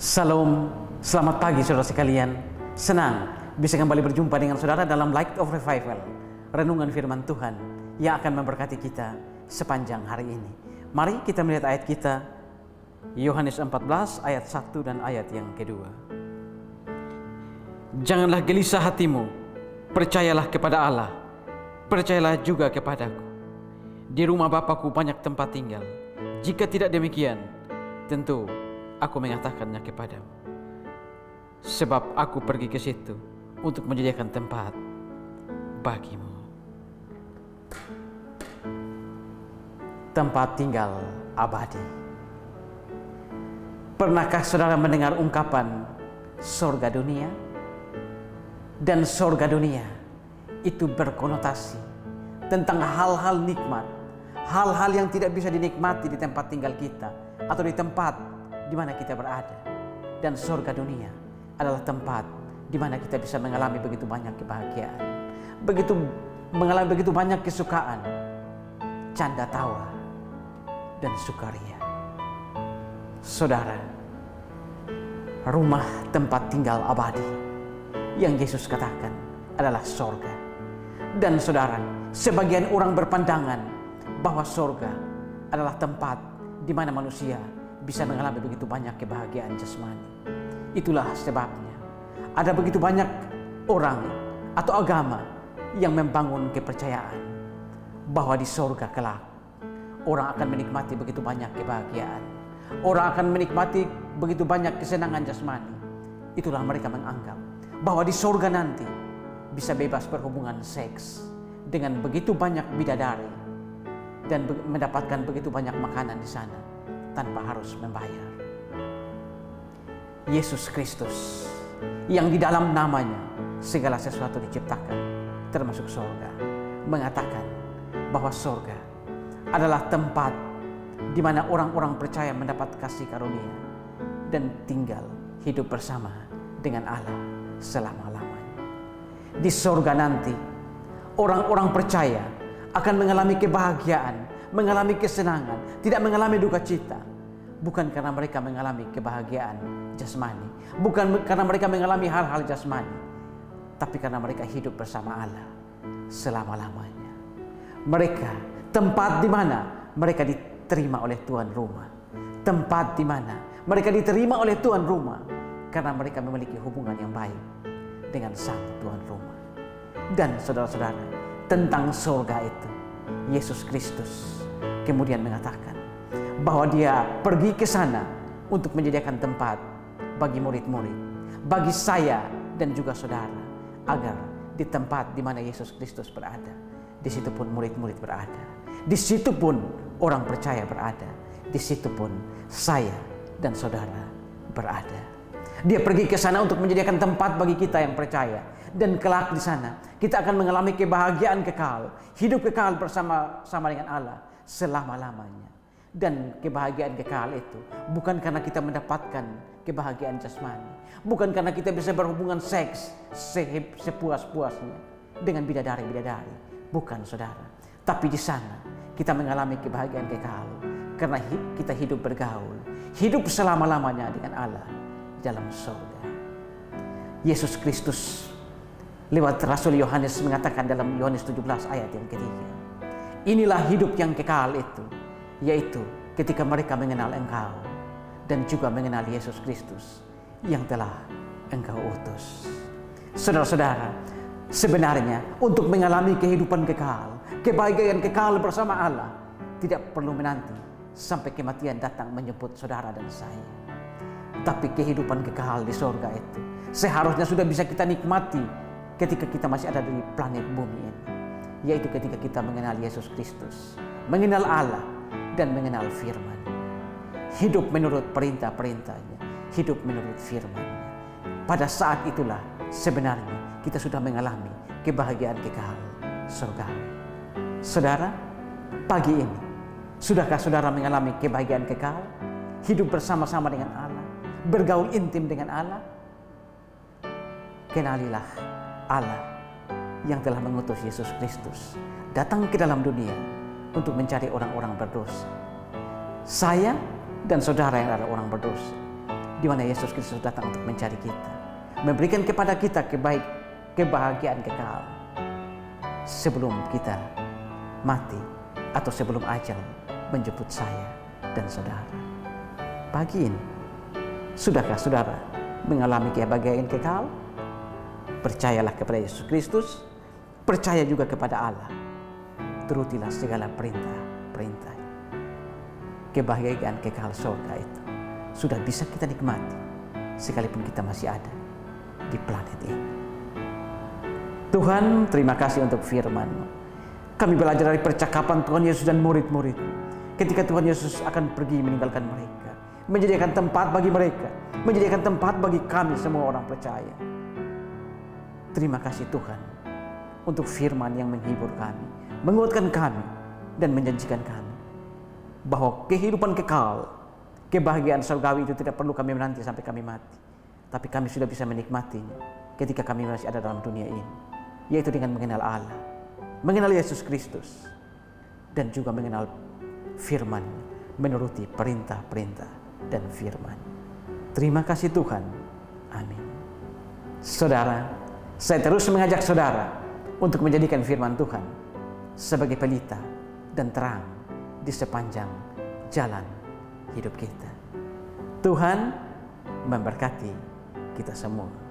Salam, selamat pagi saudara sekalian. Senang bisa kembali berjumpa dengan saudara dalam Light of Revival, renungan firman Tuhan yang akan memberkati kita sepanjang hari ini. Mari kita melihat ayat kita, Yohanes 14 ayat 1 dan ayat yang kedua. Janganlah gelisah hatimu, percayalah kepada Allah, percayalah juga kepadaku. Di rumah Bapakku banyak tempat tinggal. Jika tidak demikian, tentu aku mengatakannya kepadamu. Sebab aku pergi ke situ untuk menyediakan tempat bagimu. Tempat tinggal abadi. Pernahkah saudara mendengar ungkapan sorga dunia? Dan sorga dunia itu berkonotasi tentang hal-hal nikmat, hal-hal yang tidak bisa dinikmati di tempat tinggal kita atau di tempat di mana kita berada. Dan surga dunia adalah tempat di mana kita bisa mengalami begitu banyak kebahagiaan, mengalami begitu banyak kesukaan, canda tawa dan sukaria. Saudara, rumah tempat tinggal abadi yang Yesus katakan adalah surga. Dan saudara, sebagian orang berpandangan bahwa surga adalah tempat di mana manusia bisa mengalami begitu banyak kebahagiaan jasmani. Itulah sebabnya ada begitu banyak orang atau agama yang membangun kepercayaan bahwa di surga kelak orang akan menikmati begitu banyak kebahagiaan, orang akan menikmati begitu banyak kesenangan jasmani. Itulah mereka menganggap bahwa di surga nanti bisa bebas berhubungan seks dengan begitu banyak bidadari dan mendapatkan begitu banyak makanan di sana tanpa harus membayar. Yesus Kristus yang di dalam namanya segala sesuatu diciptakan, termasuk surga, mengatakan bahwa surga adalah tempat di mana orang-orang percaya mendapat kasih karunia dan tinggal hidup bersama dengan Allah selama-lamanya. Di surga nanti orang-orang percaya akan mengalami kebahagiaan, mengalami kesenangan, tidak mengalami duka cita. Bukan karena mereka mengalami kebahagiaan jasmani, bukan karena mereka mengalami hal-hal jasmani, tapi karena mereka hidup bersama Allah selama-lamanya. Mereka tempat di mana mereka diterima oleh tuan rumah, tempat di mana mereka diterima oleh tuan rumah karena mereka memiliki hubungan yang baik dengan sang tuan rumah. Dan saudara-saudara, tentang surga itu Yesus Kristus kemudian mengatakan bahwa dia pergi ke sana untuk menyediakan tempat bagi murid-murid, bagi saya dan juga saudara, agar di tempat di mana Yesus Kristus berada, di situ pun murid-murid berada, di situ pun orang percaya berada, di situ pun saya dan saudara berada. Dia pergi ke sana untuk menyediakan tempat bagi kita yang percaya, dan kelak di sana kita akan mengalami kebahagiaan kekal, hidup kekal bersama-sama dengan Allah selama-lamanya. Dan kebahagiaan kekal itu bukan karena kita mendapatkan kebahagiaan jasmani, bukan karena kita bisa berhubungan seks sepuas-puasnya dengan bidadari-bidadari, bukan saudara. Tapi di sana kita mengalami kebahagiaan kekal karena kita hidup bergaul, hidup selama-lamanya dengan Allah dalam surga. Yesus Kristus lewat Rasul Yohanes mengatakan dalam Yohanes 17 ayat yang ketiga, inilah hidup yang kekal itu, yaitu ketika mereka mengenal Engkau dan juga mengenal Yesus Kristus yang telah Engkau utus. Saudara-saudara, sebenarnya untuk mengalami kehidupan kekal, kebahagiaan kekal bersama Allah, tidak perlu menanti sampai kematian datang menjemput saudara dan saya. Tapi kehidupan kekal di surga itu seharusnya sudah bisa kita nikmati ketika kita masih ada di planet bumi ini, yaitu ketika kita mengenal Yesus Kristus, mengenal Allah, dan mengenal firman. Hidup menurut perintah-perintahnya, hidup menurut firman-Nya. Pada saat itulah sebenarnya kita sudah mengalami kebahagiaan kekal surgawi. Saudara, pagi ini sudahkah saudara mengalami kebahagiaan kekal? Hidup bersama-sama dengan Allah, bergaul intim dengan Allah? Kenalilah Allah yang telah mengutus Yesus Kristus datang ke dalam dunia untuk mencari orang-orang berdosa. Saya dan saudara yang adalah orang berdosa di mana Yesus Kristus datang untuk mencari kita, memberikan kepada kita kebahagiaan kekal sebelum kita mati atau sebelum ajal menjemput saya dan saudara. Pagi ini, sudahkah saudara mengalami kebahagiaan kekal? Percayalah kepada Yesus Kristus, percaya juga kepada Allah. Turutilah segala perintah-perintah. Kebahagiaan kekal surga itu sudah bisa kita nikmati sekalipun kita masih ada di planet ini. Tuhan, terima kasih untuk firman-Mu. Kami belajar dari percakapan Tuhan Yesus dan murid-murid ketika Tuhan Yesus akan pergi meninggalkan mereka, menyediakan tempat bagi mereka, menyediakan tempat bagi kami semua orang percaya. Terima kasih Tuhan untuk firman yang menghibur kami, menguatkan kami, dan menjanjikan kami bahwa kehidupan kekal, kebahagiaan surgawi itu tidak perlu kami menanti sampai kami mati, tapi kami sudah bisa menikmatinya ketika kami masih ada dalam dunia ini, yaitu dengan mengenal Allah, mengenal Yesus Kristus, dan juga mengenal firman, menuruti perintah-perintah dan firman. Terima kasih Tuhan. Amin. Saudara, saya terus mengajak saudara untuk menjadikan firman Tuhan sebagai pelita dan terang di sepanjang jalan hidup kita. Tuhan memberkati kita semua.